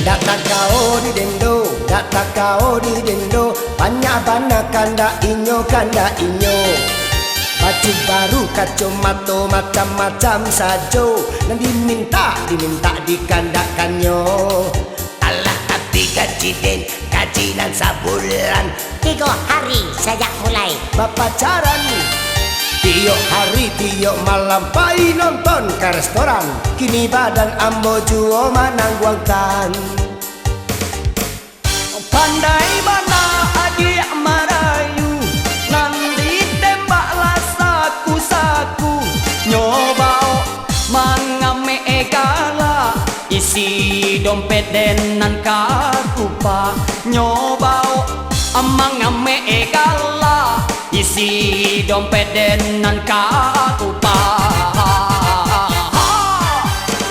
Data kau di dendo, data kau di dendo, banyak bana kanda inyo, kanda inyo. Baju baru, kacamata macam-macam sajo, dan diminta dikandakannya. Allah tapi gaji den, gajian sabulan 3 hari sejak mulai Papacaran tiap hari tiap malam pai nonton ke restoran. Kini badan ambo juo manangguangkan. Pandai mana adik merayu, nanti tembaklah saku-saku. Nyobao mangame egala, isi dompet denan kakupa. Nyobao mangame egala, isi dompet denan kakupa.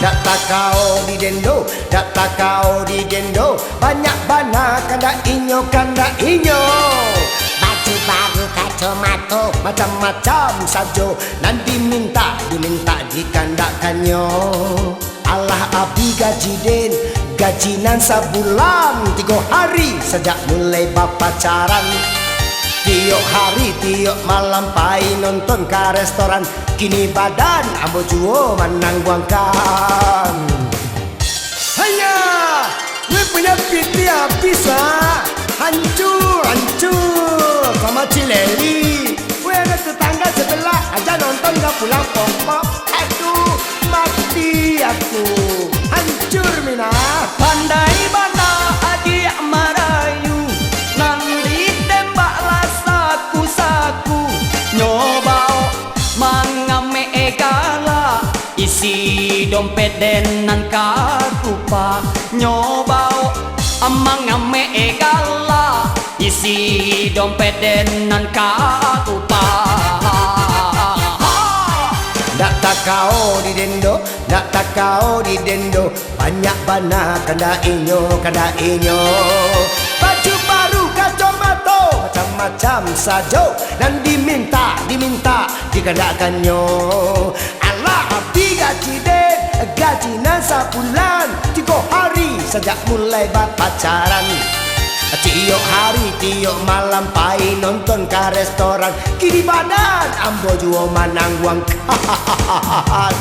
Data kau di dendo, data kau di dendo, banyak bana kanda inyo, kanda inyo. Baju baru, kacamata Macam-macam sajo, dan diminta dikandakannya. Allah abi gaji den, gajinan sabulan 3 hari sejak mulai papacaran. Tiap hari tiap malam pai nonton ke restoran. Kini badan ambo juo manangguangkan. Hanya gue punya piti habis lah, hancur sama Cileli. Gue ada tetangga sebelah aja nonton gak pulang pop. Aduh mati aku, hancur mina. Pandai mana adik merayu, nanti tembaklah saku-saku. Nyobao mangame egala, isi dompet denan kakupa. Nyobao mangame egala, isi dompet denan kakupa. Data kau di dendo, data kau di dendo, banyak bana kanda inyo, kanda inyo. Baju baru, kacamata macam-macam sajo, dan diminta dikandakannya. Allah habis gaji den, gajian sabulan 3 hari sejak mulai pacaran. Tiap hari tiap malam pai nonton ke restoran. Kini badan ambo juo manangguangkan.